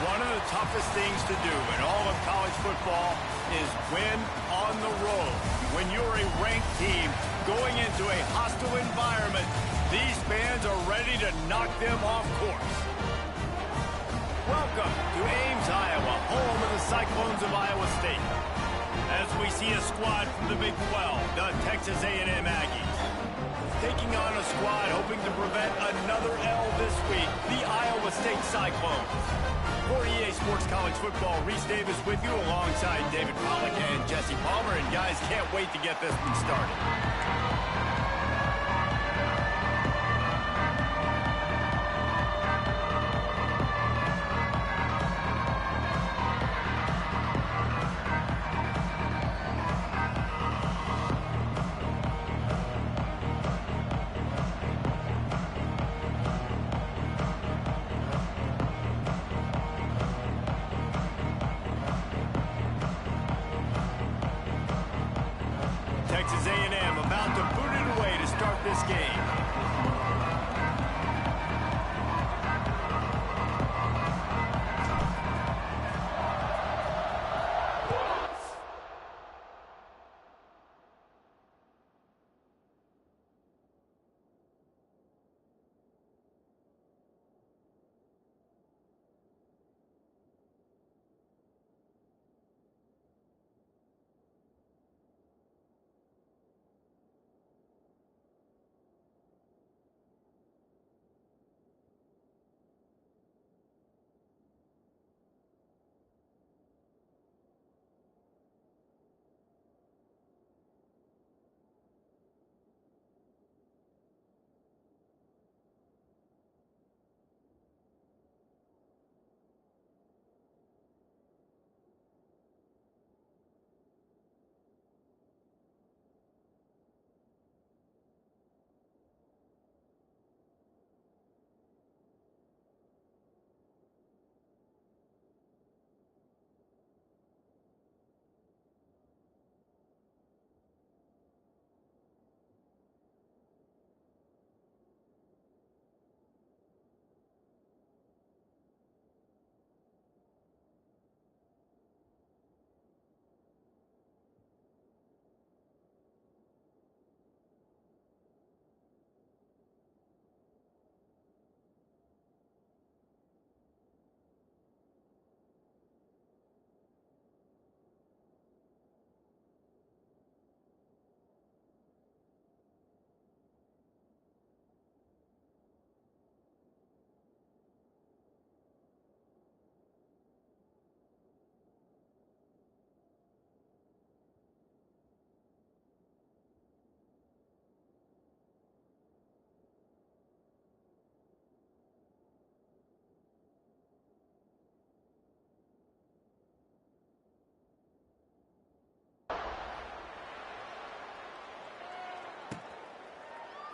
One of the toughest things to do in all of college football is win on the road. When you're a ranked team going into a hostile environment, these fans are ready to knock them off course. Welcome to Ames, Iowa, home of the Cyclones of Iowa State. As we see a squad from the Big 12, the Texas A&M Aggies, taking on a squad hoping to prevent another L this week, the Iowa State Cyclones. For EA Sports College Football, Reese Davis with you alongside David Pollack and Jesse Palmer. And guys, can't wait to get this one started. Texas A&M about to boot it away to start this game.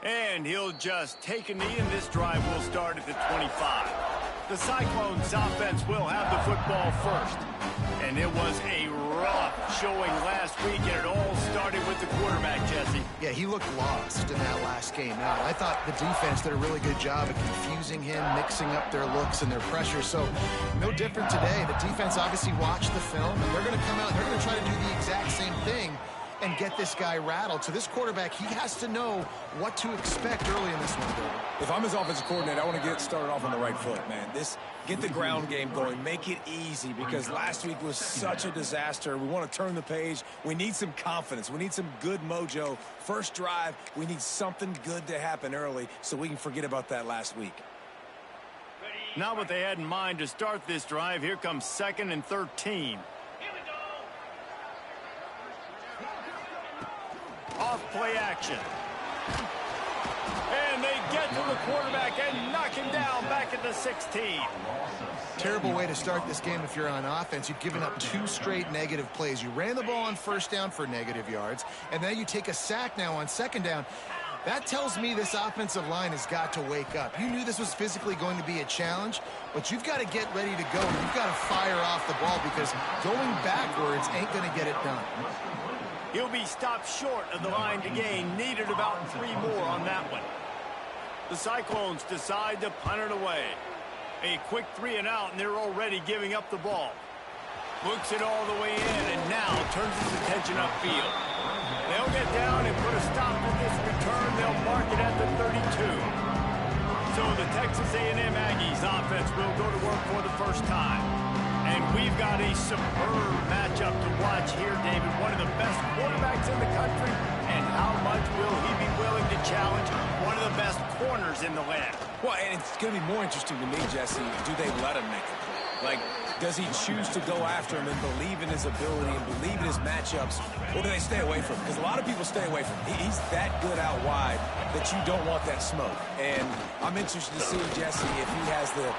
And he'll just take a knee, and this drive will start at the 25. The Cyclones offense will have the football first. And it was a rough showing last week, and it all started with the quarterback, Jesse. Yeah, he looked lost in that last game. Now, I thought the defense did a really good job of confusing him, mixing up their looks and their pressure. So, no different today. The defense obviously watched the film, and they're going to come out, they're going to try to do the exact same thing and get this guy rattled. So this quarterback, he has to know what to expect early in this one, David. If I'm his offensive coordinator, I want to get started off on the right foot, man. Get the ground game going. Make it easy, because last week was such a disaster. We want to turn the page. We need some confidence. We need some good mojo. First drive, we need something good to happen early so we can forget about that last week. Not what they had in mind to start this drive. Here comes 2nd and 13. Off play action. And they get to the quarterback and knock him down back at the 16. Terrible way to start this game if you're on offense. You've given up 2 straight negative plays. You ran the ball on first down for negative yards, and then you take a sack now on second down. That tells me this offensive line has got to wake up. You knew this was physically going to be a challenge, but you've got to get ready to go. You've got to fire off the ball, because going backwards ain't going to get it done. He'll be stopped short of the line to gain. Needed about 3 more on that one. The Cyclones decide to punt it away. A quick 3 and out, and they're already giving up the ball. Looks it all the way in, and now turns his attention upfield. They'll get down and put a stop to this return. They'll mark it at the 32. So the Texas A&M Aggies offense will go to work for the first time. And we've got a superb matchup to watch here, David. One of the best quarterbacks in the country. And how much will he be willing to challenge one of the best corners in the land? Well, and it's going to be more interesting to me, Jesse, do they let him make a play? Like, does he choose to go after him and believe in his ability and believe in his matchups, or do they stay away from him? Because a lot of people stay away from him. He's that good out wide that you don't want that smoke. And I'm interested to see, Jesse, if he has the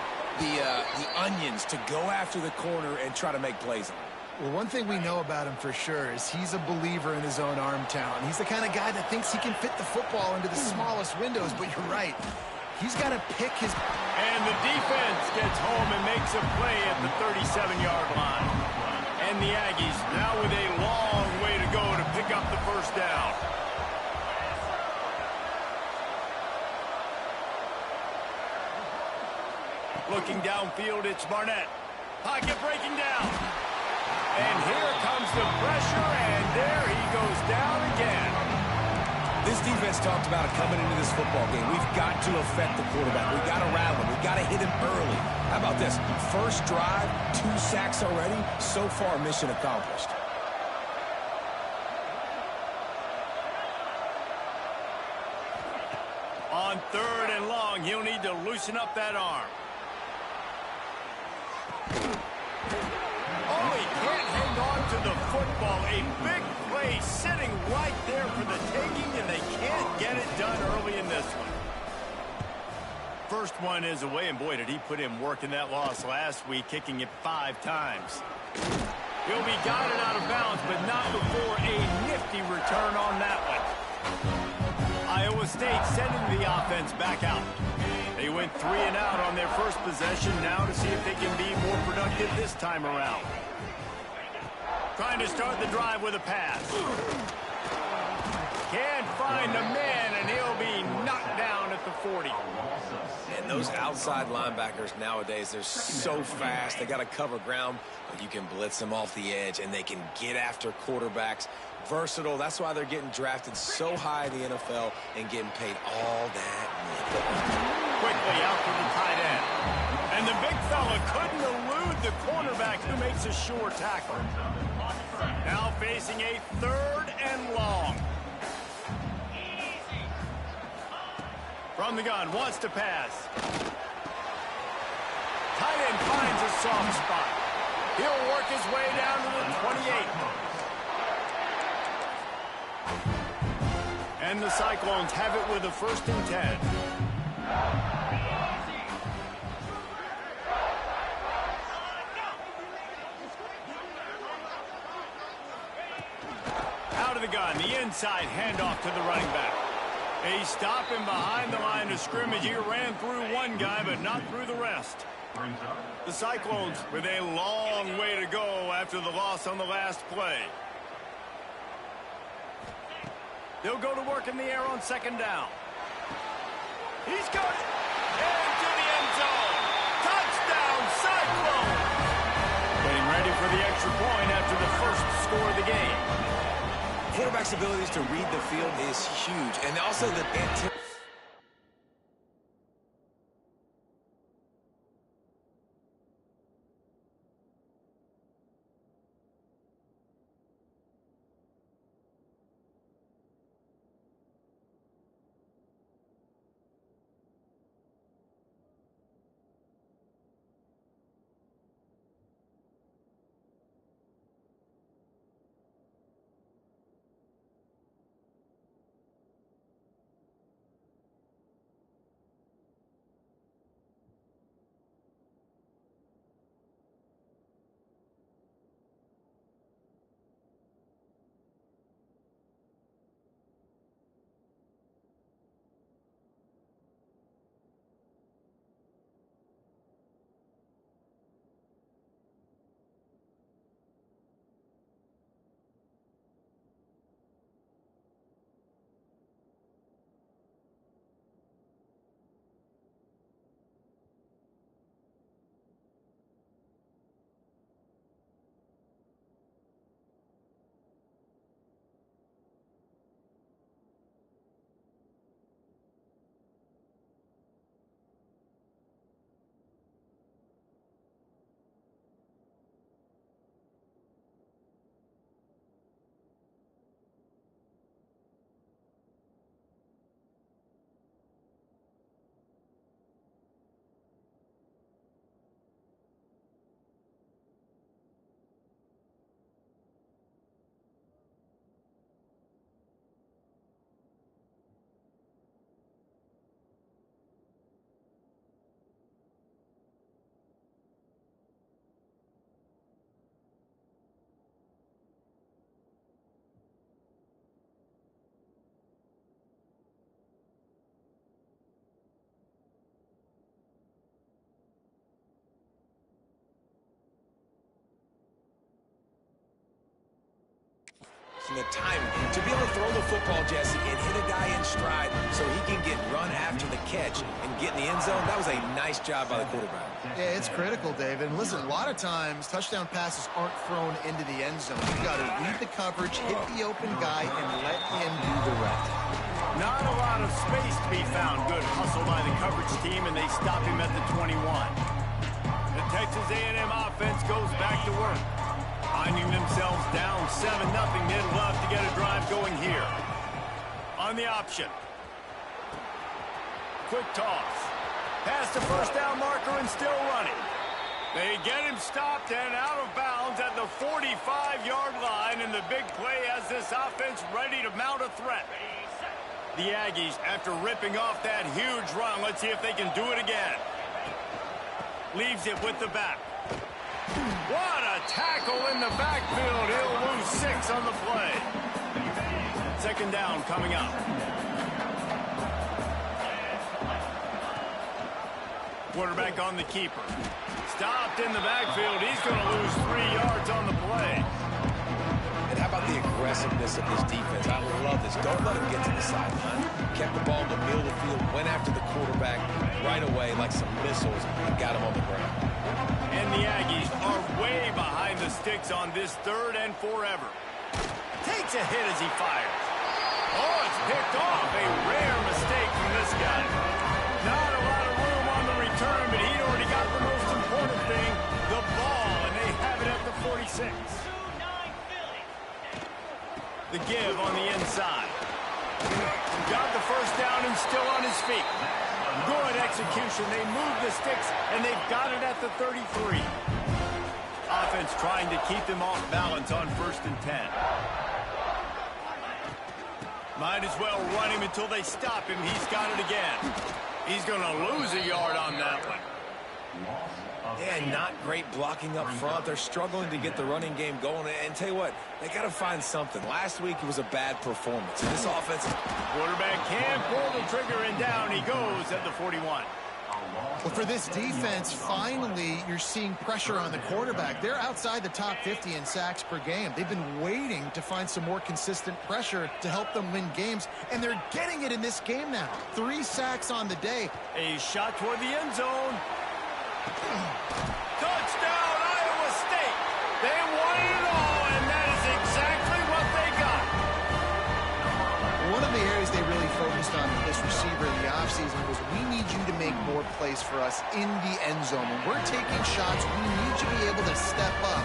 onions to go after the corner and try to make plays on him. Well, one thing we know about him for sure is he's a believer in his own arm talent. He's the kind of guy that thinks he can fit the football into the smallest windows, but you're right. He's got to pick his... And the defense gets home and makes a play at the 37-yard line. And the Aggies now with a long way to go to pick up the first down. Looking downfield, it's Barnett. Pocket breaking down. And here comes the pressure, and there he goes down again. This defense talked about it coming into this football game. We've got to affect the quarterback. We've got to rattle him. We've got to hit him early. How about this? First drive, 2 sacks already. So far, mission accomplished. On 3rd and long, he'll need to loosen up that arm. Oh, he can't hang on to the football. A big play sitting right there for the taking, and they can't get it done early in this one. First one is away, and boy, did he put in work in that loss last week, kicking it 5 times. He'll be guided out of bounds, but not before a nifty return on that one. Iowa State sending the offense back out. They went 3 and out on their first possession, now to see if they can be more productive this time around. Trying to start the drive with a pass. Can't find a man, and he'll be knocked down at the 40. And those outside linebackers nowadays, they're so fast. They got to cover ground, but you can blitz them off the edge, and they can get after quarterbacks. Versatile. That's why they're getting drafted so high in the NFL and getting paid all that money. Quickly out to the tight end. And the big fella couldn't elude the cornerback who makes a sure tackle. Now facing a 3rd and long. From the gun, wants to pass. Tight end finds a soft spot. He'll work his way down to the 28. And the Cyclones have it with a 1st and 10. Out of the gun, the inside handoff to the running back. A stop him behind the line of scrimmage. He ran through one guy, but not through the rest. The Cyclones with a long way to go after the loss on the last play. They'll go to work in the air on 2nd down. He's got it. Into the end zone. Touchdown, Cyclones. Getting ready for the extra point after the first score of the game. Quarterback's abilities to read the field is huge. And also the... and the timing. To be able to throw the football, Jesse, and hit a guy in stride so he can get run after the catch and get in the end zone, that was a nice job by the quarterback. Yeah, it's critical, Dave. And listen, a lot of times touchdown passes aren't thrown into the end zone. You've got to read the coverage, hit the open guy, and let him do the rest. Not a lot of space to be found. Good hustle by the coverage team, and they stop him at the 21. The Texas A&M offense goes back to work. Finding themselves down 7-0, they'd love to get a drive going here. On the option. Quick toss. Past the first down marker and still running. They get him stopped and out of bounds at the 45-yard line, and the big play has this offense ready to mount a threat. The Aggies, after ripping off that huge run, let's see if they can do it again. Leaves it with the back. What a tackle in the backfield. He'll lose 6 on the play. Second down coming up. Quarterback on the keeper. Stopped in the backfield. He's going to lose 3 yards on the play. And how about the aggressiveness of this defense? I love this. Don't let him get to the sideline. Kept the ball in the middle of the field, went after the quarterback right away like some missiles, and got him on the ground. And the Aggies are way behind the sticks on this 3rd and forever. Takes a hit as he fires. Oh, it's picked off. A rare mistake from this guy. Not a lot of room on the return, but he'd already got the most important thing, the ball, and they have it at the 46. The give on the inside. Got the first down and still on his feet. Good execution. They move the sticks, and they've got it at the 33. Offense trying to keep them off balance on 1st and 10. Might as well run him until they stop him. He's got it again. He's going to lose a yard on that one. Yeah, not great blocking up front. They're struggling to get the running game going. And tell you what, they got to find something. Last week it was a bad performance. And this offense... Quarterback can't pull the trigger, and down he goes at the 41. Well, for this defense, finally, you're seeing pressure on the quarterback. They're outside the top 50 in sacks per game. They've been waiting to find some more consistent pressure to help them win games, and they're getting it in this game now. 3 sacks on the day. A shot toward the end zone. Touchdown, Iowa State. They won it all, and that is exactly what they got. One of the areas they really focused on with this receiver in the offseason was we need you to make more plays for us in the end zone. When we're taking shots, we need you to be able to step up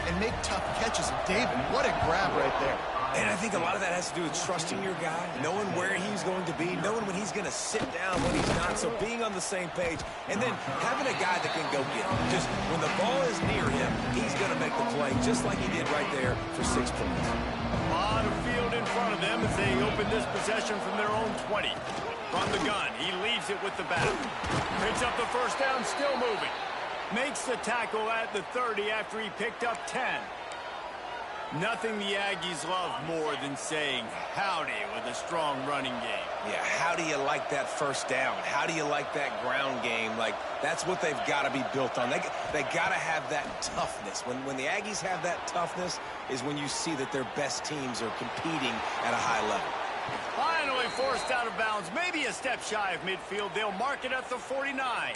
and make tough catches. And David, what a grab right there. And I think a lot of that has to do with trusting your guy, knowing where he's going to be, knowing when he's going to sit down, when he's not, so being on the same page, and then having a guy that can go get him. Just when the ball is near him, he's going to make the play, just like he did right there for 6 points. A lot of field in front of them as they open this possession from their own 20. From the gun, he leaves it with the back. Picks up the first down, still moving. Makes the tackle at the 30 after he picked up 10. Nothing the Aggies love more than saying howdy with a strong running game. Yeah, how do you like that first down? How do you like that ground game? Like, that's what they've got to be built on. They got to have that toughness. When the Aggies have that toughness is when you see that their best teams are competing at a high level. Finally forced out of bounds, maybe a step shy of midfield. They'll mark it at the 49.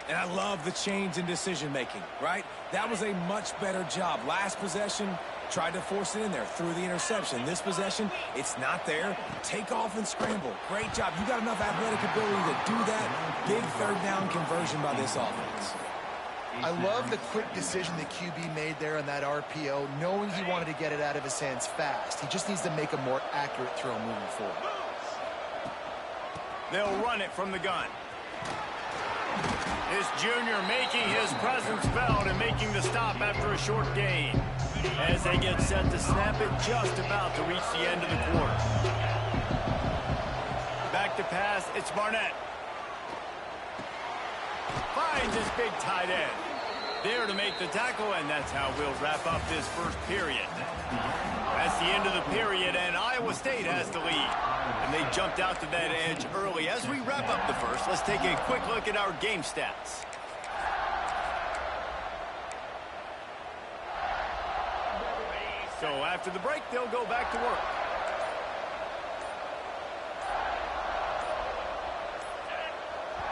And I love the change in decision-making, right? That was a much better job. Last possession, tried to force it in there, threw the interception. This possession, it's not there. Take off and scramble. Great job. You got enough athletic ability to do that. Big 3rd down conversion by this offense. I love the quick decision the QB made there on that RPO, knowing he wanted to get it out of his hands fast. He just needs to make a more accurate throw moving forward. They'll run it from the gun. This junior making his presence felt and making the stop after a short gain. As they get set to snap it, just about to reach the end of the quarter. Back to pass, it's Barnett. Finds his big tight end. There to make the tackle, and that's how we'll wrap up this first period. That's the end of the period, and Iowa State has the lead. And they jumped out to that edge early. As we wrap up the first, let's take a quick look at our game stats. So after the break, they'll go back to work.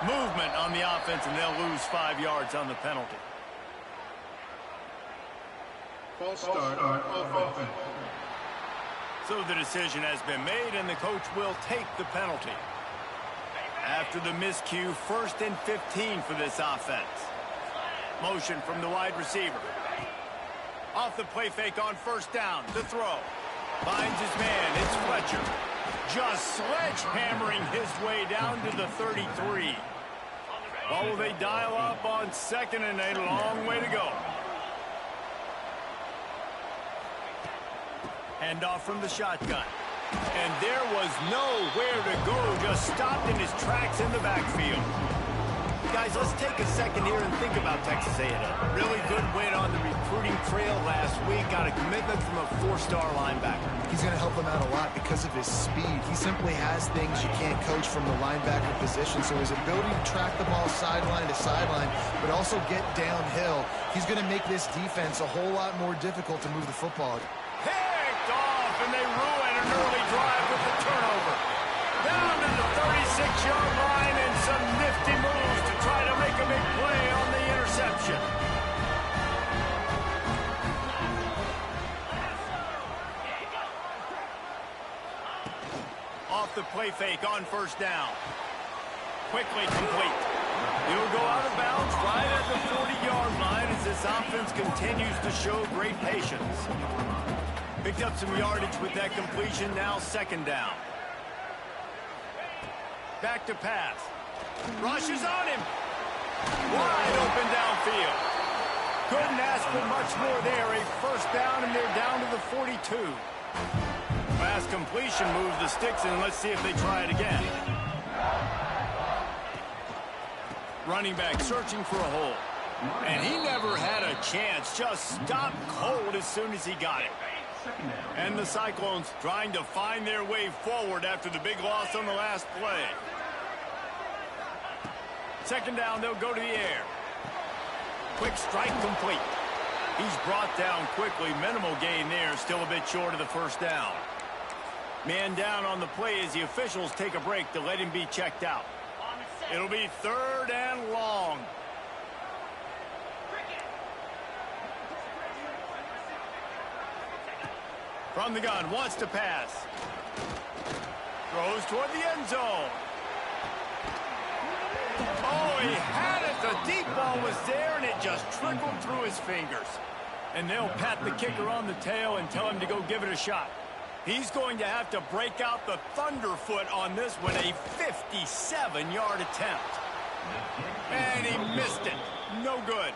Movement on the offense, and they'll lose 5 yards on the penalty. False start on offense. So the decision has been made, and the coach will take the penalty. After the miscue, 1st and 15 for this offense. Motion from the wide receiver. Off the play fake on 1st down. The throw. Finds his man. It's Fletcher. Just sledgehammering his way down to the 33. Well, will they dial up on 2nd and 8? A long way to go. Handoff from the shotgun. And there was nowhere to go. Just stopped in his tracks in the backfield. Guys, let's take a second here and think about Texas A&M. Really good win on the recruiting trail last week. Got a commitment from a 4-star linebacker. He's going to help them out a lot because of his speed. He simply has things you can't coach from the linebacker position. So his ability to track the ball sideline to sideline, but also get downhill, he's going to make this defense a whole lot more difficult to move the football. Picked off, and they ruin an early drive with the turnover. Down to the 36-yard line, and some nifty moves to try to make a big play on the interception. Off the play fake on 1st down. Quickly complete. He'll go out of bounds right at the 40-yard line as this offense continues to show great patience. Picked up some yardage with that completion. Now 2nd down. Back to pass. Rushes on him. Wide open downfield. Couldn't ask for much more there. A 1st down, and they're down to the 42. Fast completion moves the sticks, and let's see if they try it again. Running back searching for a hole. And he never had a chance. Just stopped cold as soon as he got it. And the Cyclones trying to find their way forward after the big loss on the last play. 2nd down, they'll go to the air. Quick strike complete. He's brought down quickly. Minimal gain there. Still a bit short of the 1st down. Man down on the play as the officials take a break to let him be checked out. It'll be 3rd and long. From the gun, wants to pass. Throws toward the end zone. Oh, he had it. The deep ball was there, and it just trickled through his fingers. And they'll pat the kicker on the tail and tell him to go give it a shot. He's going to have to break out the thunderfoot on this one, a 57-yard attempt. And he missed it. No good.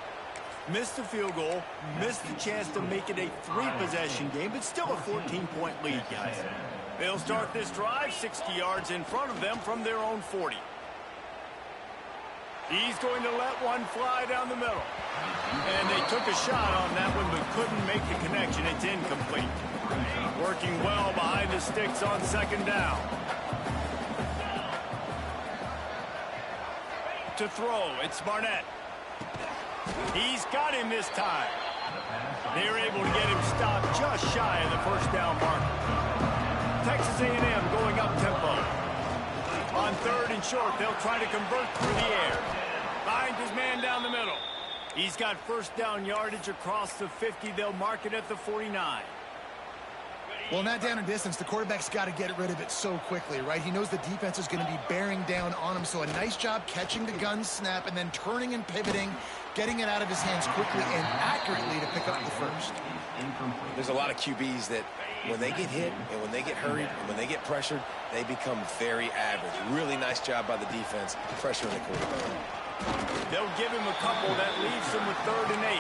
Missed the field goal, missed the chance to make it a 3-possession game, but still a 14-point lead, guys. They'll start this drive 60 yards in front of them from their own 40. He's going to let one fly down the middle. And they took a shot on that one, but couldn't make the connection. It's incomplete. Working well behind the sticks on 2nd down. To throw, it's Barnett. He's got him this time. They're able to get him stopped just shy of the 1st down mark. Texas A&M going up tempo. On 3rd and short, they'll try to convert through the air. Finds his man down the middle. He's got 1st down yardage across the 50. They'll mark it at the 49. Well, in that down and distance, the quarterback's got to get rid of it so quickly, right? He knows the defense is going to be bearing down on him, so a nice job catching the gun snap and then turning and pivoting, getting it out of his hands quickly and accurately to pick up the 1st. There's a lot of QBs that when they get hit and when they get hurried and when they get pressured, they become very average. Really nice job by the defense, pressuring the quarterback. They'll give him a couple. That leaves him with 3rd and 8.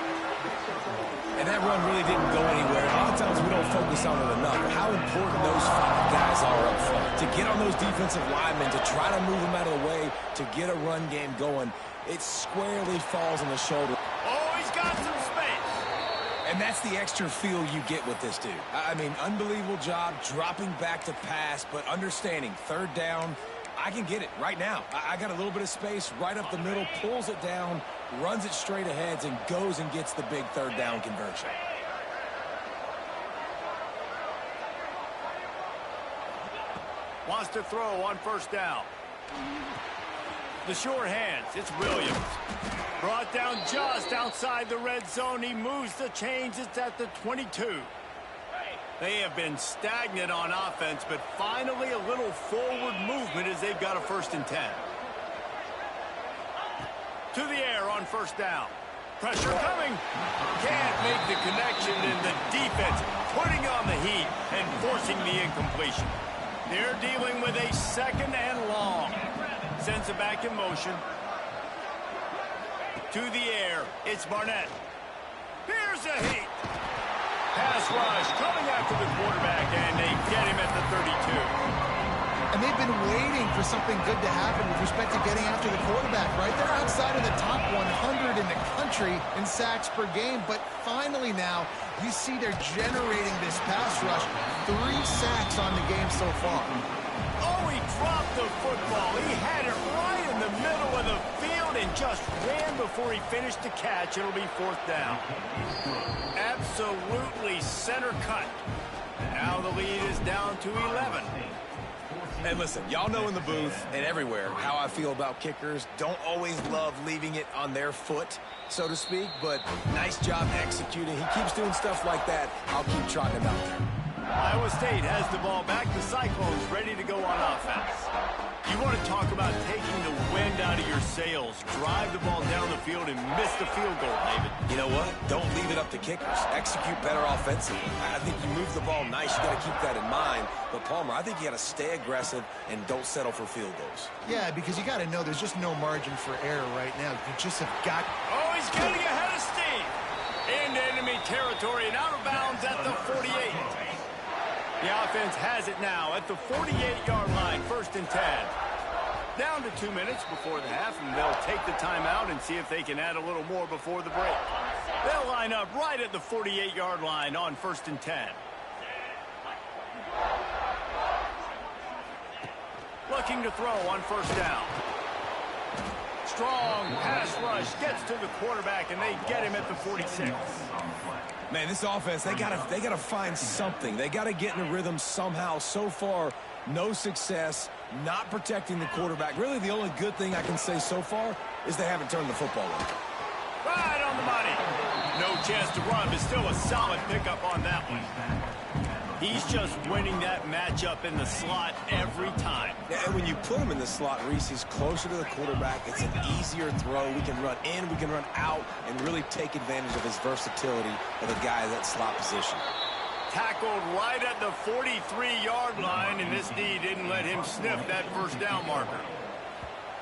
And that run really didn't go anywhere. A lot of times we don't focus on it enough. How important those 5 guys are up front. To get on those defensive linemen, to try to move them out of the way, to get a run game going, it squarely falls on the shoulder. Oh, he's got some space. And that's the extra feel you get with this dude. I mean, unbelievable job dropping back to pass, but understanding 3rd down, I can get it right now. I got a little bit of space right up the middle, pulls it down, runs it straight ahead, and goes and gets the big 3rd down conversion. Wants to throw on first down. The sure hands. It's Williams. Brought down just outside the red zone. He moves the chains. It's at the 22. They have been stagnant on offense, but finally a little forward movement as they've got a 1st and 10. To the air on first down. Pressure coming. Can't make the connection, and the defense putting on the heat and forcing the incompletion. They're dealing with a 2nd and long. Sends it back in motion. To the air, it's Barnett. Here's a heat. Pass rush coming after the quarterback, and they get him at the 32. And they've been waiting for something good to happen with respect to getting after the quarterback, right? They're outside of the top 100 in the country in sacks per game, but finally now you see they're generating this pass rush. 3 sacks on the game so far. Oh, he dropped the football. He had it right in the middle of the field and just ran before he finished the catch. It'll be 4th down. Absolutely center cut. Now the lead is down to 11. And listen, y'all know in the booth and everywhere how I feel about kickers. Don't always love leaving it on their foot, so to speak, but nice job executing. He keeps doing stuff like that. I'll keep trotting him out there. Iowa State has the ball back. The Cyclones ready to go on offense. You want to talk about taking the wind out of your sails. Drive the ball down the field and miss the field goal, David. You know what? Don't leave it up to kickers. Execute better offensively. I think you move the ball nice. You got to keep that in mind. But, Palmer, I think you got to stay aggressive and don't settle for field goals. Yeah, because you got to know there's just no margin for error right now. You just have got... Oh, he's getting ahead of steam. Into enemy territory and out of bounds at the 48. The offense has it now at the 48-yard line, 1st and 10. Down to 2 minutes before the half, and they'll take the timeout and see if they can add a little more before the break. They'll line up right at the 48-yard line on 1st and 10. Looking to throw on first down. Strong pass rush gets to the quarterback, and they get him at the 46. Man, this offense, they gotta find something. They gotta get in a rhythm somehow. So far, no success, not protecting the quarterback. Really, the only good thing I can say so far is they haven't turned the football over. Right on the money. No chance to run, but still a solid pickup on that one. He's just winning that matchup in the slot every time. Yeah, and when you put him in the slot, Reese, he's closer to the quarterback. It's an easier throw. We can run in, we can run out, and really take advantage of his versatility of the guy at that slot position. Tackled right at the 43-yard line, and this D didn't let him sniff that first down marker.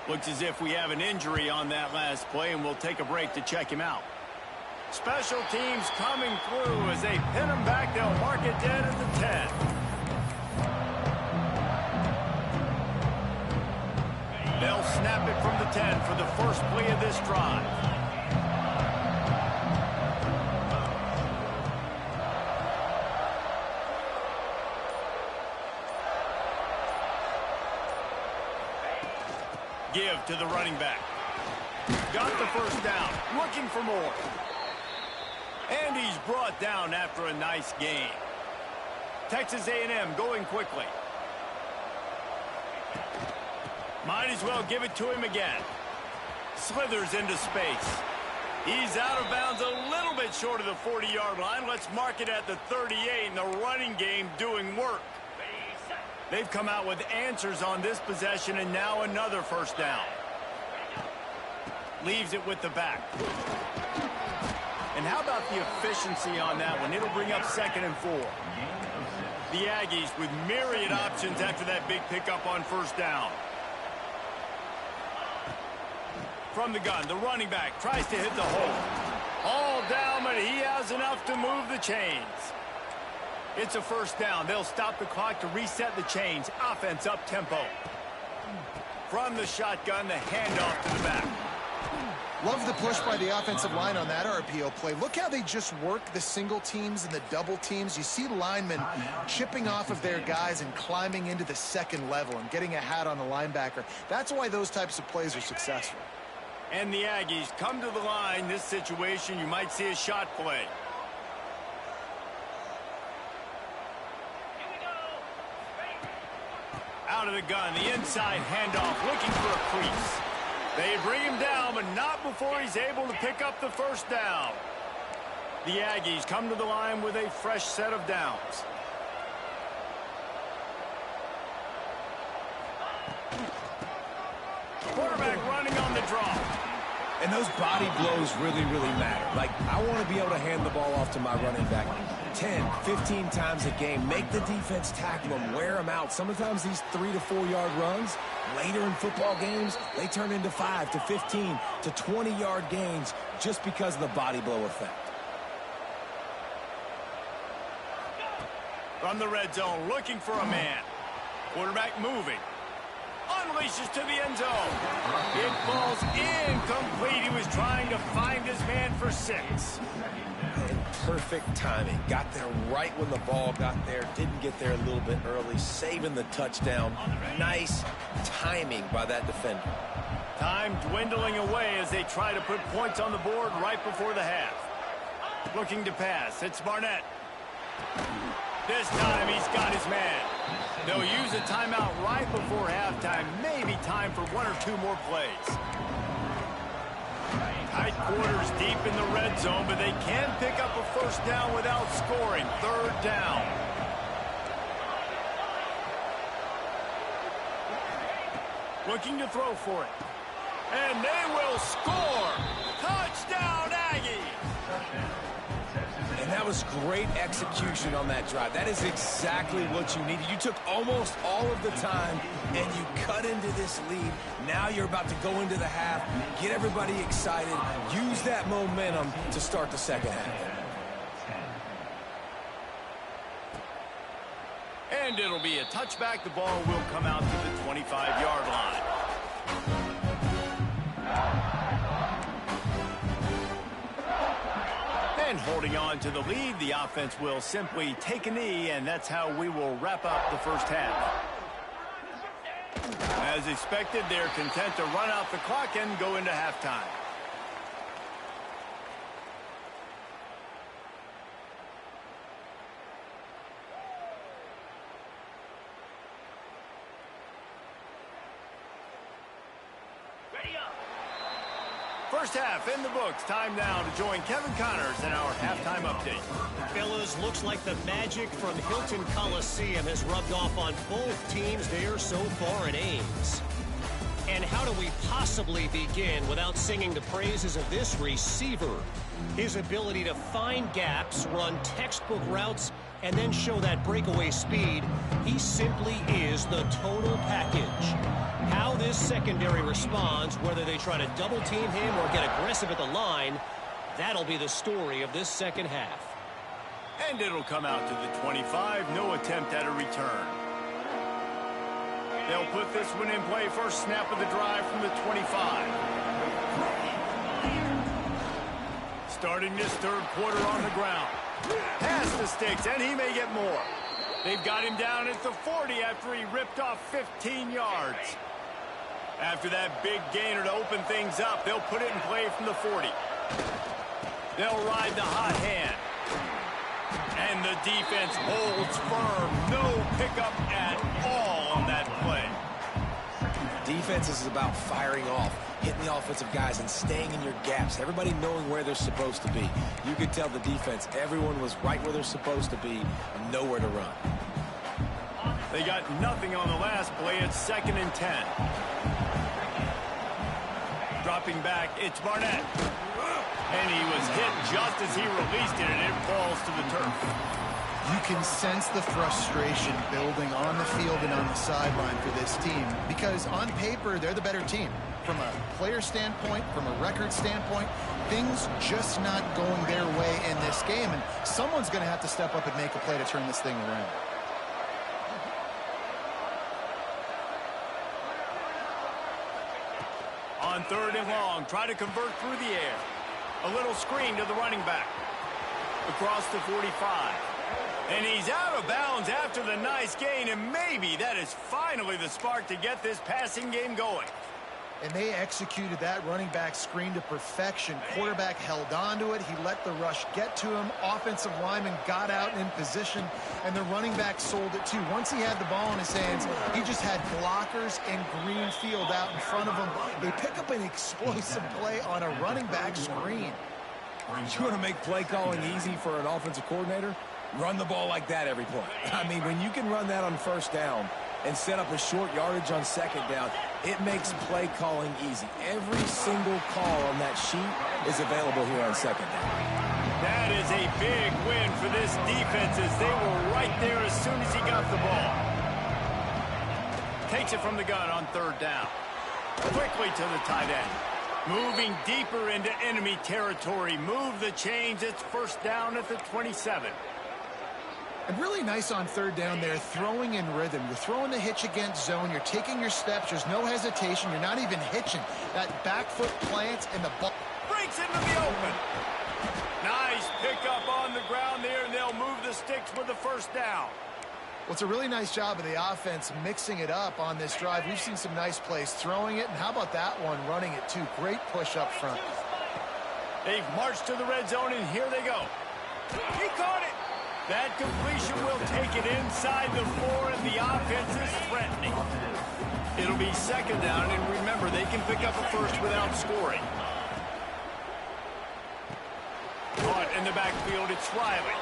Looks as if we have an injury on that last play, and we'll take a break to check him out. Special teams coming through as they pin him back. They'll mark it dead at the 10. They'll snap it from the 10 for the first play of this drive. Give to the running back. Got the first down. Looking for more. And he's brought down after a nice gain. Texas A&M going quickly. Might as well give it to him again. Slithers into space. He's out of bounds a little bit short of the 40-yard line. Let's mark it at the 38, and the running game doing work. They've come out with answers on this possession, and now another first down. Leaves it with the back. And how about the efficiency on that one? It'll bring up 2nd and 4. The Aggies with myriad options after that big pickup on first down. From the gun, the running back tries to hit the hole. All down, but he has enough to move the chains. It's a first down. They'll stop the clock to reset the chains. Offense up tempo. From the shotgun, the handoff to the back. Love the push by the offensive line on that RPO play. Look how they just work the single teams and the double teams. You see linemen chipping off of their guys and climbing into the second level and getting a hat on the linebacker. That's why those types of plays are successful. And the Aggies come to the line. This situation, you might see a shot play. out of the gun. The inside handoff, looking for a crease. They bring him down, but not before he's able to pick up the first down. The Aggies come to the line with a fresh set of downs. Quarterback running on the draw. And those body blows really, really matter. Like, I want to be able to hand the ball off to my running back 10, 15 times a game. Make the defense tackle them, wear them out. Sometimes these 3 to 4 yard runs, later in football games, they turn into 5 to 15 to 20 yard gains just because of the body blow effect. From the red zone, looking for a man. Quarterback moving. Unleashes to the end zone. It falls incomplete. He was trying to find his man for 6. And perfect timing. Got there right when the ball got there. Didn't get there a little bit early. Saving the touchdown. Nice timing by that defender. Time dwindling away as they try to put points on the board right before the half. Looking to pass. It's Barnett. This time he's got his man. They'll use a timeout right before halftime. Maybe time for 1 or 2 more plays. Tight quarters deep in the red zone, but they can pick up a first down without scoring. 3rd down. Looking to throw for it. And they will score. Touchdown, Aggies. And that was great execution on that drive. That is exactly what you needed. You took almost all of the time, and you cut into this lead. Now you're about to go into the half, get everybody excited, use that momentum to start the second half. And it'll be a touchback. The ball will come out to the 25-yard line. And holding on to the lead, the offense will simply take a knee, and that's how we will wrap up the first half. As expected, they're content to run out the clock and go into halftime. First half in the books. Time now to join Kevin Connors in our halftime update. Fellas, looks like the magic from Hilton Coliseum has rubbed off on both teams there so far in Ames. And how do we possibly begin without singing the praises of this receiver? His ability to find gaps, run textbook routes, and then show that breakaway speed. He simply is the total package. How this secondary responds, whether they try to double-team him or get aggressive at the line, that'll be the story of this second half. And it'll come out to the 25. No attempt at a return. They'll put this one in play. First snap of the drive from the 25. Starting this 3rd quarter on the ground. Past the sticks, and he may get more. They've got him down at the 40 after he ripped off 15 yards. After that big gainer to open things up, they'll put it in play from the 40. They'll ride the hot hand. And the defense holds firm. No pickup at all on that play. Defense is about firing off, hitting the offensive guys and staying in your gaps. Everybody knowing where they're supposed to be. You could tell the defense, everyone was right where they're supposed to be and nowhere to run. They got nothing on the last play. It's 2nd and 10. Dropping back, it's Barnett. And he was hit just as he released it, and it falls to the turf. You can sense the frustration building on the field and on the sideline for this team because on paper, they're the better team. From a player standpoint, from a record standpoint, things just not going their way in this game, and someone's going to have to step up and make a play to turn this thing around. On 3rd and long, try to convert through the air. A little screen to the running back. Across the 45. And he's out of bounds after the nice gain, and maybe that is finally the spark to get this passing game going. And they executed that running back screen to perfection. Quarterback held on to it. He let the rush get to him. Offensive lineman got out in position, and the running back sold it too. Once he had the ball in his hands, he just had blockers and green field out in front of him. They pick up an explosive play on a running back screen. You want to make play calling easy for an offensive coordinator? Run the ball like that every play. I mean, when you can run that on first down and set up a short yardage on second down, it makes play calling easy. Every single call on that sheet is available here on second down. That is a big win for this defense as they were right there as soon as he got the ball. Takes it from the gun on third down. Quickly to the tight end. Moving deeper into enemy territory. Move the chains. It's first down at the 27. And really nice on third down there, throwing in rhythm. You're throwing the hitch against zone. You're taking your steps. There's no hesitation. You're not even hitching. That back foot plants and the ball Breaks into the open. Nice pickup on the ground there, and they'll move the sticks with the first down. Well, it's a really nice job of the offense mixing it up on this drive. We've seen some nice plays throwing it, and how about that one running it too? Great push up front. They've marched to the red zone, and here they go. He caught it. That completion will take it inside the 4, and the offense is threatening. It'll be second down, and remember, they can pick up a first without scoring. Caught in the backfield, it's Riley.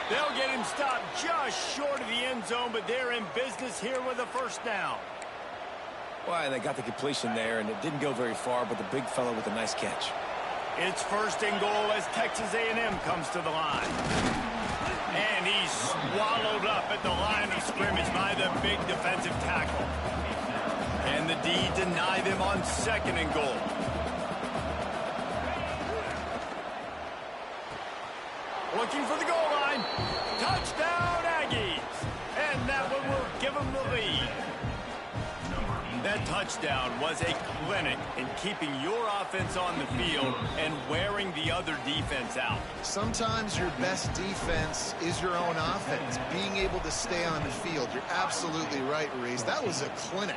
They'll get him stopped just short of the end zone, but they're in business here with a first down. Well, they got the completion there, and it didn't go very far, but the big fellow with a nice catch. It's first and goal as Texas A&M comes to the line. And he's swallowed up at the line of scrimmage by the big defensive tackle. And the D deny them on second and goal. Looking for the goal line. Touchdown, Aggies. And that one will give them the lead. That touchdown was a clinic in keeping your offense on the field and wearing the other defense out. Sometimes your best defense is your own offense, being able to stay on the field. You're absolutely right, Reese. That was a clinic.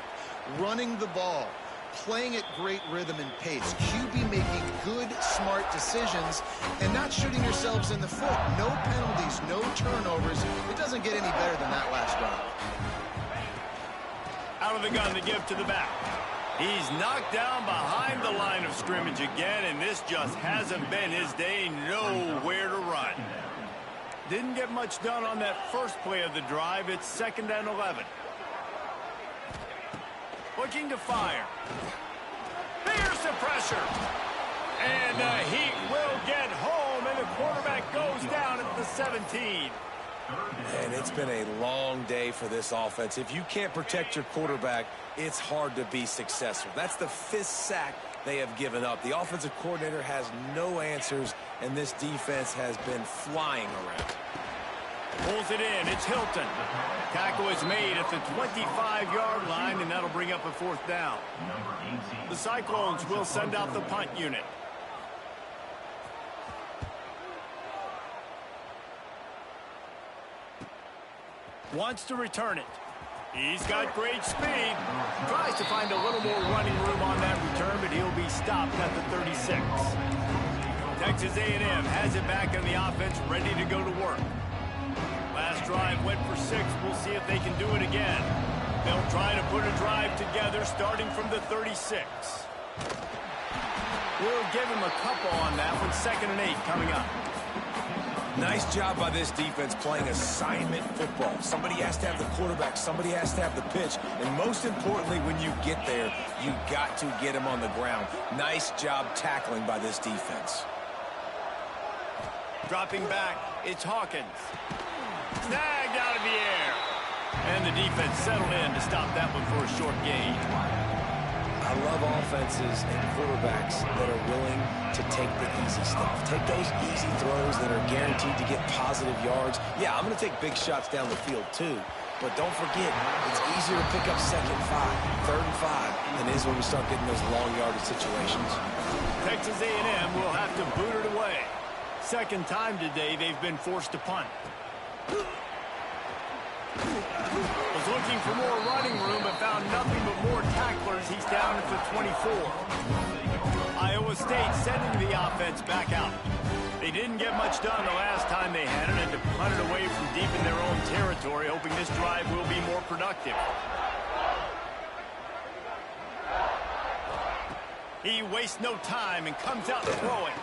Running the ball, playing at great rhythm and pace. QB making good, smart decisions and not shooting yourselves in the foot. No penalties, no turnovers. It doesn't get any better than that last drive. Out of the gun to give to the back. He's knocked down behind the line of scrimmage again, and this just hasn't been his day. Nowhere to run. Didn't get much done on that first play of the drive. It's second and 11. Looking to fire. There's the pressure. And the Heat will get home, and the quarterback goes down at the 17. And it's been a long day for this offense. If you can't protect your quarterback, it's hard to be successful. That's the 5th sack they have given up. The offensive coordinator has no answers, and this defense has been flying around. Pulls it in. It's Hilton. Tackle is made at the 25-yard line, and that'll bring up a fourth down. The Cyclones will send out the punt unit. Wants to return it. He's got great speed. Tries to find a little more running room on that return, but he'll be stopped at the 36. Texas A&M has it back on the offense, ready to go to work. Last drive went for 6. We'll see if they can do it again. They'll try to put a drive together starting from the 36. We'll give him a couple on that one. 2nd and 8 coming up. Nice job by this defense playing assignment football. Somebody has to have the quarterback. Somebody has to have the pitch. And most importantly, when you get there, you got to get him on the ground. Nice job tackling by this defense. Dropping back, it's Hawkins. Snagged out of the air. And the defense settled in to stop that one for a short gain. I love offenses and quarterbacks that are willing to take the easy stuff. Take those easy throws that are guaranteed to get positive yards. Yeah, I'm going to take big shots down the field too. But don't forget, it's easier to pick up 2nd and 5, 3rd and 5 than it is when we start getting those long yardage situations. Texas A&M will have to boot it away. Second time today they've been forced to punt. Was looking for more running room, but found nothing but more tacklers. He's down at the 24. Iowa State sending the offense back out. They didn't get much done the last time they had it, and to punt it away from deep in their own territory, hoping this drive will be more productive. He wastes no time and comes out throwing.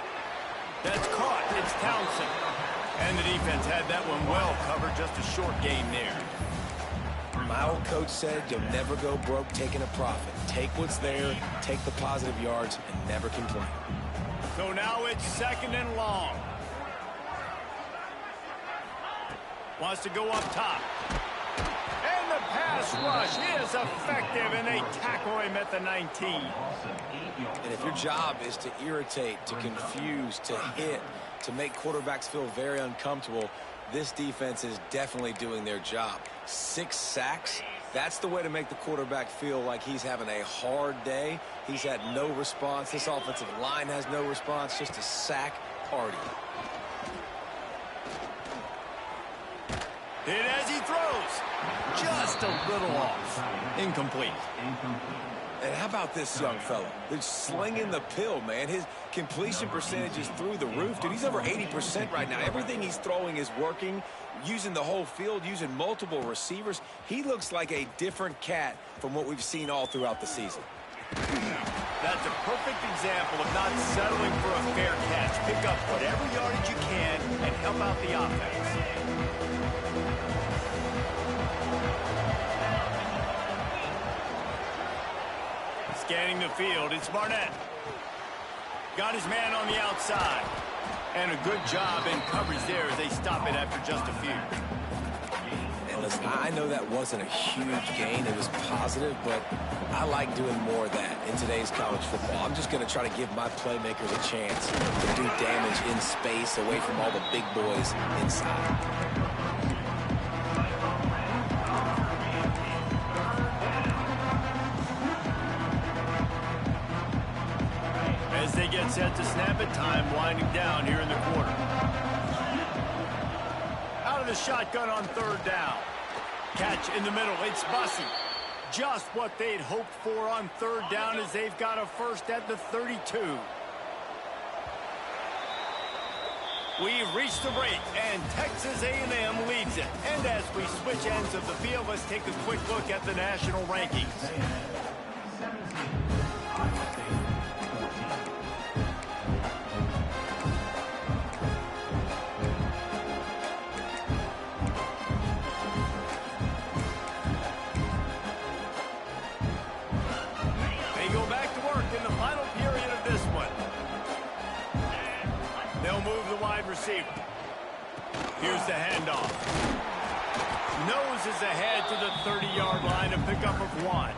That's caught. It's Townsend. And the defense had that one well covered. Just a short gain there. My old coach said you'll never go broke taking a profit. Take what's there, take the positive yards, and never complain. So now it's 2nd and long. Wants to go up top. And the pass rush is effective, and they tackle him at the 19. And if your job is to irritate, to confuse, to hit, to make quarterbacks feel very uncomfortable, this defense is definitely doing their job. 6 sacks, that's the way to make the quarterback feel like he's having a hard day. He's had no response. This offensive line has no response, just a sack party. Hit as he throws. Just a little off. Incomplete. And how about this young fella? They're slinging the pill, man. His completion percentage is through the roof. Dude, he's over 80% right now. Everything he's throwing is working, using the whole field, using multiple receivers. He looks like a different cat from what we've seen all throughout the season. That's a perfect example of not settling for a fair catch. Pick up whatever yardage you can and help out the offense. Scanning the field, it's Barnett. Got his man on the outside. And a good job in coverage there as they stop it after just a few. And listen, I know that wasn't a huge gain. It was positive, but I like doing more of that in today's college football. I'm just going to try to give my playmakers a chance to do damage in space away from all the big boys inside. As they get set to snap it, time winding down here in the quarter. Out of the shotgun on 3rd down. Catch in the middle, it's Bussey. Just what they'd hoped for on 3rd down as they've got a first at the 32. We've reached the break, and Texas A&M leads it. And as we switch ends of the field, let's take a quick look at the national rankings. Receiver. Here's the handoff. Noses ahead to the 30-yard line, a pickup of 1.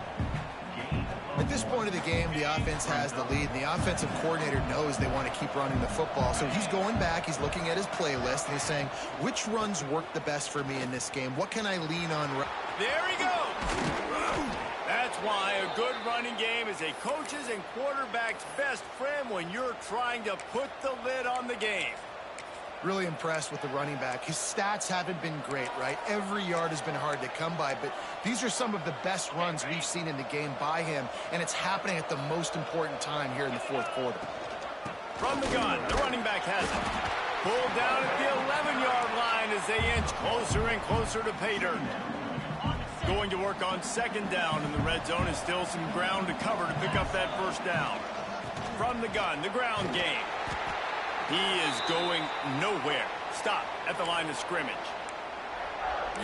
At this point of the game, the offense has the lead, and the offensive coordinator knows they want to keep running the football. So he's going back, he's looking at his playlist, and he's saying, which runs work the best for me in this game? What can I lean on? There he goes. That's why a good running game is a coach's and quarterback's best friend when you're trying to put the lid on the game. Really impressed with the running back. His stats haven't been great, right? Every yard has been hard to come by, but these are some of the best runs we've seen in the game by him, and it's happening at the most important time here in the 4th quarter. From the gun, the running back has it. Pulled down at the 11-yard line as they inch closer and closer to pay dirt. Going to work on 2nd down in the red zone, is still some ground to cover to pick up that 1st down. From the gun, the ground game. He is going nowhere. Stop at the line of scrimmage.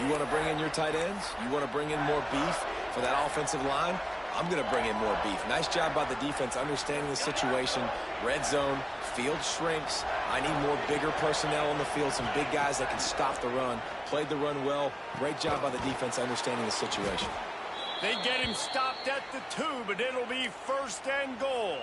You want to bring in your tight ends? You want to bring in more beef for that offensive line? I'm going to bring in more beef. Nice job by the defense understanding the situation. Red zone, field shrinks. I need more bigger personnel on the field, some big guys that can stop the run. Played the run well. Great job by the defense understanding the situation. They get him stopped at the 2, but it'll be 1st and goal.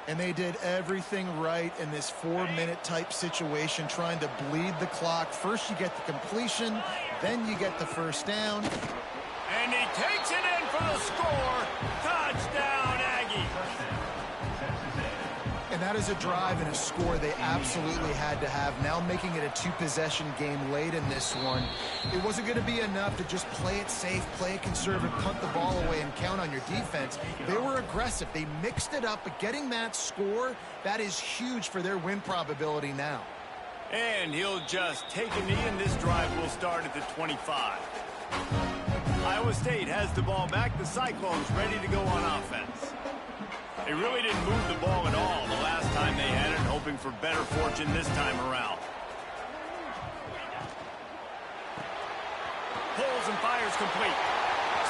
And they did everything right in this 4-minute type situation, trying to bleed the clock. First you get the completion, then you get the 1st down. And he takes it in for the score. Touchdown, Aggies. And that is a drive and a score they absolutely had to have. Now making it a two-possession game late in this one. It wasn't going to be enough to just play it safe, play it conservative, punt the ball away, and count on your defense. They were aggressive. They mixed it up, but getting that score, that is huge for their win probability now. And he'll just take a knee, and this drive will start at the 25. Iowa State has the ball back. The Cyclones ready to go on offense. They really didn't move the ball at all the last time they had it, hoping for better fortune this time around. Pulls and fires complete.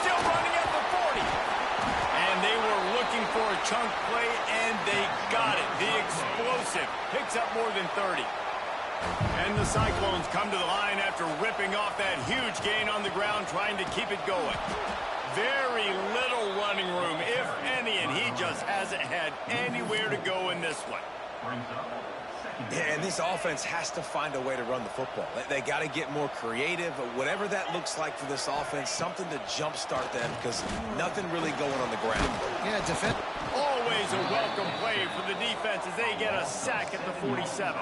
Still running at the 40. And they were looking for a chunk play, and they got it. The explosive picks up more than 30. And the Cyclones come to the line after ripping off that huge gain on the ground, trying to keep it going. Very little running room, if any, and he just hasn't had anywhere to go in this one. Yeah, and this offense has to find a way to run the football. They got to get more creative, whatever that looks like for this offense, something to jumpstart them, because nothing really going on the ground. Yeah, defense. Always a welcome play for the defense as they get a sack at the 47.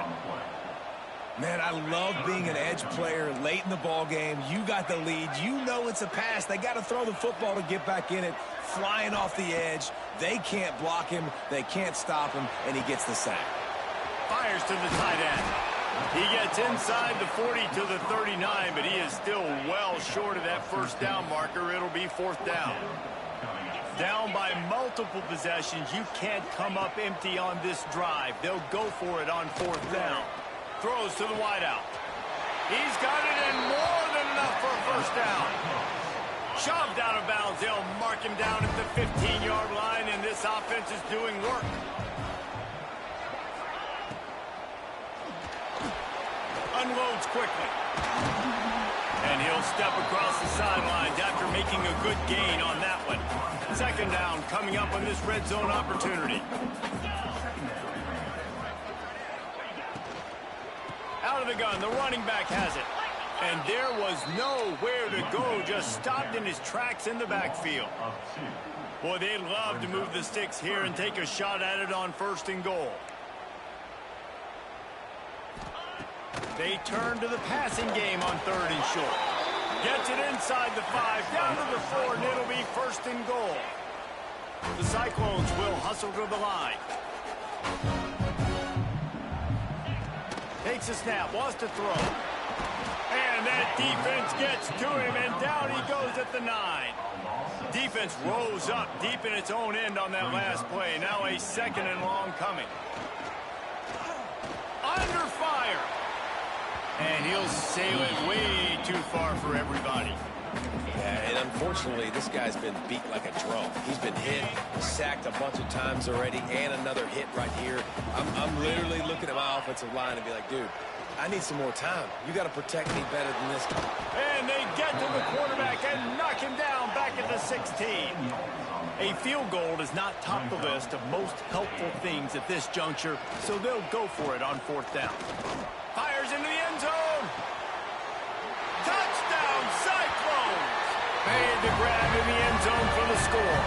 Man, I love being an edge player late in the ball game. You got the lead. You know it's a pass. They got to throw the football to get back in it. Flying off the edge. They can't block him. They can't stop him, and he gets the sack. Fires to the tight end. He gets inside the 40 to the 39, but he is still well short of that first down marker. It'll be fourth down. Down by multiple possessions. You can't come up empty on this drive. They'll go for it on fourth down. Throws to the wideout. He's got it in more than enough for a first down. Shoved out of bounds. They'll mark him down at the 15-yard line, and this offense is doing work. Unloads quickly. And he'll step across the sidelines after making a good gain on that one. Second down coming up on this red zone opportunity. Out of the gun, the running back has it. And there was nowhere to go, just stopped in his tracks in the backfield. Boy, they'd love to move the sticks here and take a shot at it on first and goal. They turn to the passing game on third and short. Gets it inside the 5, down to the 4, and it'll be first and goal. The Cyclones will hustle to the line. Takes a snap, wants to throw. And that defense gets to him, and down he goes at the 9. Defense rose up deep in its own end on that last play. Now a second and long coming. Under fire. And he'll sail it way too far for everybody. Yeah, and unfortunately, this guy's been beat like a drum. He's been hit, sacked a bunch of times already, and another hit right here. I'm literally looking at my offensive line and be like, dude, I need some more time. You got to protect me better than this. And they get to the quarterback and knock him down back at the 16. A field goal does not top the list of most helpful things at this juncture, so they'll go for it on fourth down. Fires into the end zone. Touchdown, Cyclones! Made the grab in the end zone for the score.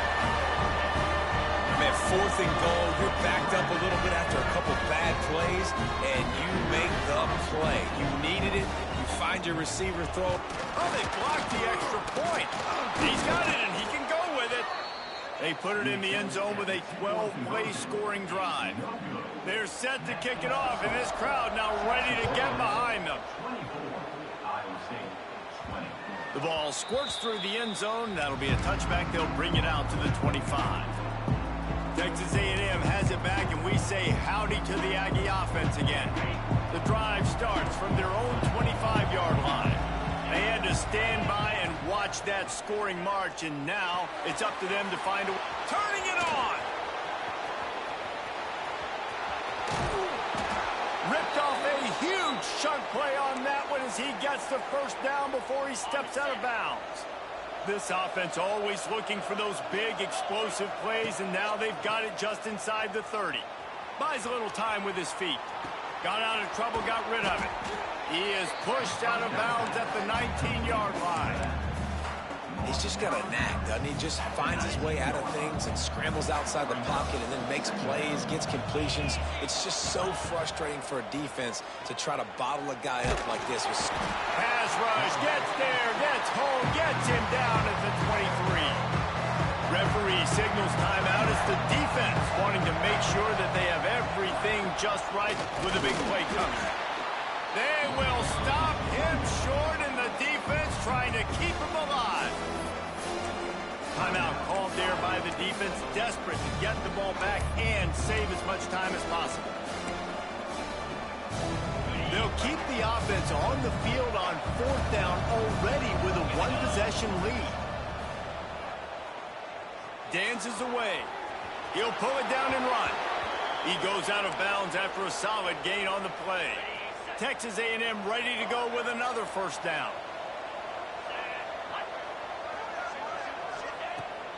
Man, fourth and goal, you're backed up a little bit after a couple bad plays, and you make the play. You needed it. You find your receiver throw. Oh, they blocked the extra point. He's got it, and he can go with it. They put it in the end zone with a 12-play scoring drive. They're set to kick it off, and this crowd now ready to get behind them. The ball squirts through the end zone. That'll be a touchback. They'll bring it out to the 25. Texas A&M has it back, and we say howdy to the Aggie offense again. The drive starts from their own 25-yard line. They had to stand by and watch that scoring march, and now it's up to them to find a... Turning it on! Ripped off a huge chunk play on that one as he gets the first down before he steps out of bounds. This offense always looking for those big explosive plays, and now they've got it just inside the 30. Buys a little time with his feet. Got out of trouble, got rid of it. He is pushed out of bounds at the 19-yard line. He's just got a knack, doesn't he? Just finds his way out of things and scrambles outside the pocket and then makes plays, gets completions. It's just so frustrating for a defense to try to bottle a guy up like this. Pass rush, gets there, gets home, gets him down at the 23. Referee signals timeout. It's the defense wanting to make sure that they have everything just right with a big play coming. They will stop him short, and the defense trying to keep him alive. Timeout called there by the defense, desperate to get the ball back and save as much time as possible. They'll keep the offense on the field on 4th down already with a one-possession lead. Dances away. He'll pull it down and run. He goes out of bounds after a solid gain on the play. Texas A&M ready to go with another 1st down.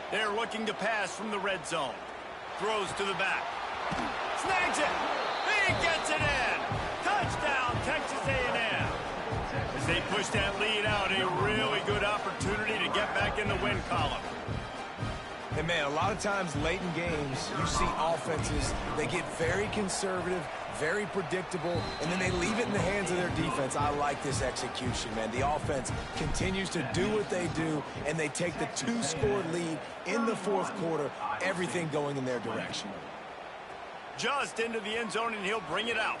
They're looking to pass from the red zone. Throws to the back. Snags it. He gets it in. Touchdown, Texas A&M. As they push that lead out, a really good opportunity to get back in the win column. And, man, a lot of times late in games, you see offenses, they get very conservative, very predictable, and then they leave it in the hands of their defense. I like this execution, man. The offense continues to do what they do, and they take the 2-score lead in the 4th quarter, everything going in their direction. Just into the end zone, and he'll bring it out.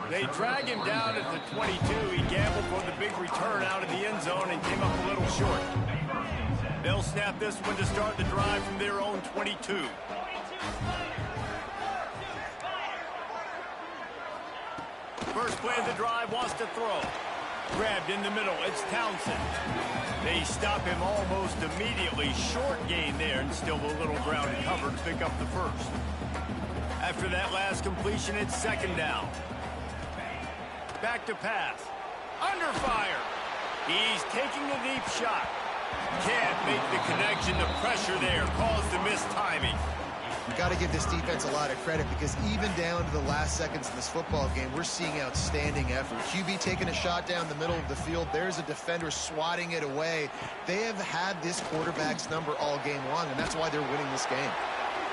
They drag him down at the 22. He gambled for the big return out of the end zone and came up a little short. They'll snap this one to start the drive from their own 22. First play of the drive, wants to throw. Grabbed in the middle, it's Townsend. They stop him almost immediately. Short gain there, and still a little ground cover to pick up the first. After that last completion, it's 2nd down. Back to pass. Under fire. He's taking the deep shot. Can't make the connection. The pressure there caused the missed timing. Got to give this defense a lot of credit because even down to the last seconds of this football game, we're seeing outstanding effort. QB taking a shot down the middle of the field. There's a defender swatting it away. They have had this quarterback's number all game long, and that's why they're winning this game.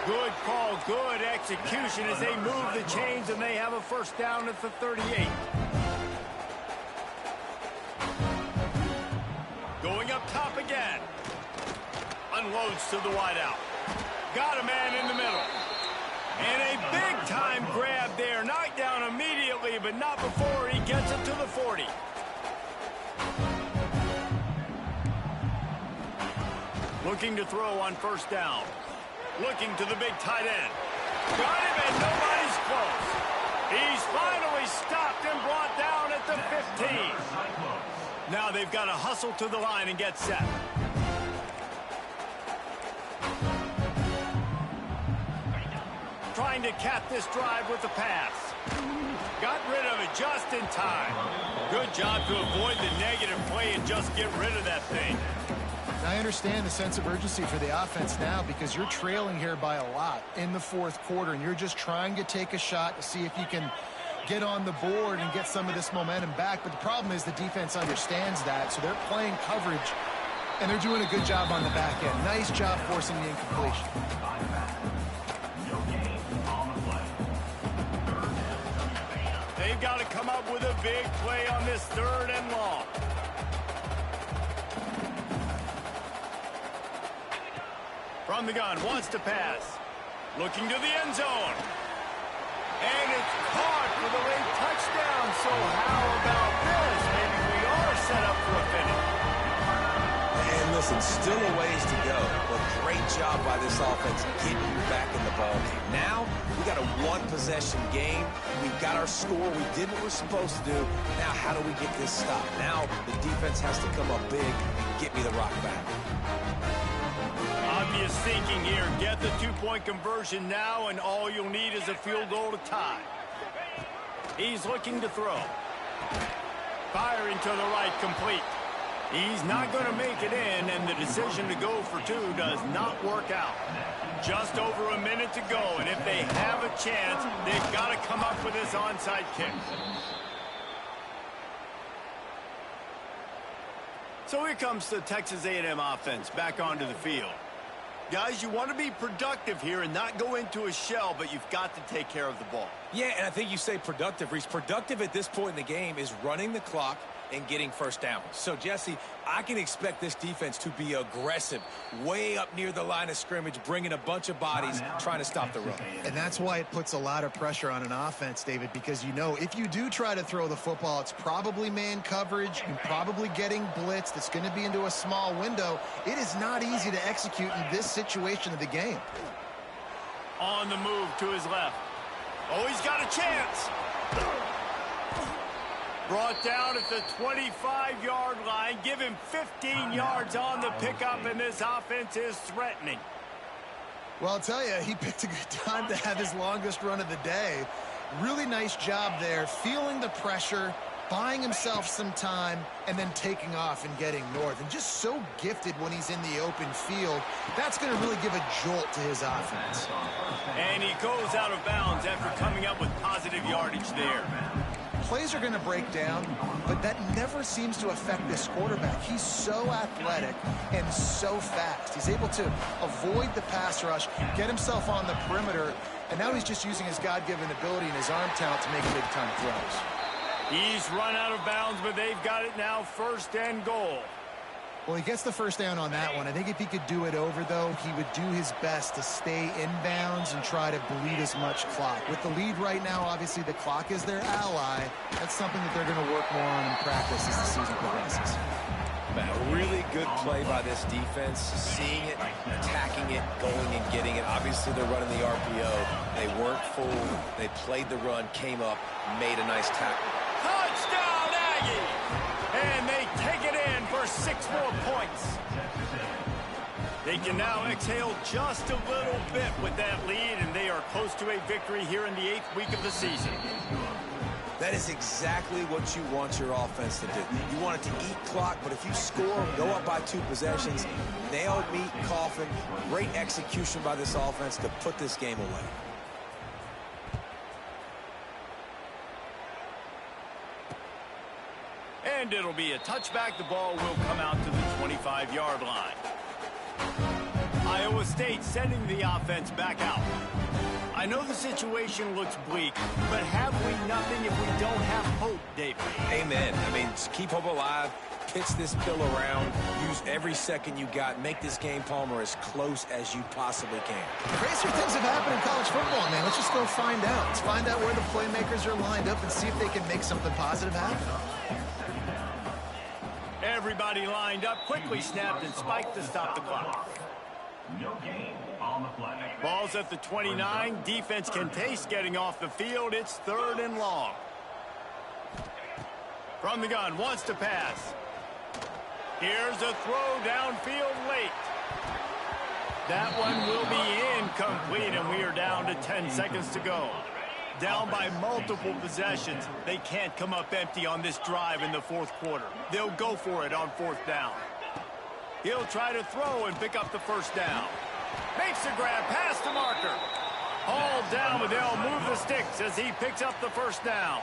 Good call, good execution as they move the chains, and they have a 1st down at the 38. Going up top again. Unloads to the wideout. Got a man in the middle. And a big-time grab there. Knocked down immediately, but not before he gets it to the 40. Looking to throw on 1st down. Looking to the big tight end. Got him, and nobody's close. He's finally stopped and brought down at the 15. Now they've got to hustle to the line and get set. Trying to cap this drive with the pass. Got rid of it just in time. Good job to avoid the negative play and just get rid of that thing. I understand the sense of urgency for the offense now because you're trailing here by a lot in the 4th quarter, and you're just trying to take a shot to see if you can get on the board and get some of this momentum back. But the problem is the defense understands that, so they're playing coverage, and they're doing a good job on the back end. Nice job forcing the incompletion. They've got to come up with a big play on this 3rd and long. From the gun, wants to pass. Looking to the end zone. And it's caught for the late touchdown. So how about this? Maybe we are set up for a finish. And listen, still a ways to go, but great job by this offense getting you back in the ballgame. Now, we got a 1-possession game. We've got our score. We did what we're supposed to do. Now, how do we get this stopped? Now, the defense has to come up big and get me the rock back. Obvious thinking here. Get the 2-point conversion now, and all you'll need is a field goal to tie. He's looking to throw. Firing to the right, complete. He's not going to make it in, and the decision to go for 2 does not work out. Just over a minute to go, and if they have a chance, they've got to come up with this onside kick. So here comes the Texas A&M offense back onto the field. Guys, you want to be productive here and not go into a shell, but you've got to take care of the ball. Yeah, and I think you say productive, Reese. Productive at this point in the game is running the clock and getting first down. So, Jesse, I can expect this defense to be aggressive, way up near the line of scrimmage, bringing a bunch of bodies, trying to stop the run. And that's why it puts a lot of pressure on an offense, David, because you know if you do try to throw the football, it's probably man coverage, you're probably getting blitzed, it's going to be into a small window. It is not easy to execute in this situation of the game. On the move to his left. Oh, he's got a chance. Brought down at the 25-yard line. Give him 15 yards on the pickup, and this offense is threatening. Well, I'll tell you, he picked a good time to have his longest run of the day. Really nice job there, feeling the pressure, buying himself some time, and then taking off and getting north. And just so gifted when he's in the open field. That's going to really give a jolt to his offense. And he goes out of bounds after coming up with positive yardage there. Plays are going to break down, but that never seems to affect this quarterback. He's so athletic and so fast. He's able to avoid the pass rush, get himself on the perimeter, and now he's just using his God-given ability and his arm talent to make big-time throws. He's run out of bounds, but they've got it now, 1st and goal. Well, he gets the first down on that one. I think if he could do it over, though, he would do his best to stay in bounds and try to bleed as much clock. With the lead right now, obviously the clock is their ally. That's something that they're going to work more on in practice as the season progresses. Man, a really good play by this defense, seeing it, attacking it, going and getting it. Obviously, they're running the RPO. They weren't fooled. They played the run, came up, made a nice tackle. Touchdown, Aggie! And they take it in for 6 more points. They can now exhale just a little bit with that lead, and they are close to a victory here in the 8th week of the season. That is exactly what you want your offense to do. You want it to eat clock, but if you score, go up by 2 possessions, nail, meet, coffin, great execution by this offense to put this game away. And it'll be a touchback. The ball will come out to the 25-yard line. Iowa State sending the offense back out. I know the situation looks bleak, but have we nothing if we don't have hope, David? Amen. I mean, just keep hope alive, pitch this pill around, use every second you got, make this game, Palmer, as close as you possibly can. Crazier things have happened in college football, man. Let's just go find out. Let's find out where the playmakers are lined up and see if they can make something positive happen. Everybody lined up, quickly snapped and spiked to stop the clock. No gain on the play. Ball's at the 29. Defense can taste getting off the field. It's 3rd and long. From the gun, wants to pass. Here's a throw downfield late. That one will be incomplete, and we are down to 10 seconds to go. Down by multiple possessions. They can't come up empty on this drive in the 4th quarter. They'll go for it on 4th down. He'll try to throw and pick up the 1st down. Makes the grab past the marker. Hauled down, but they'll move the sticks as he picks up the 1st down.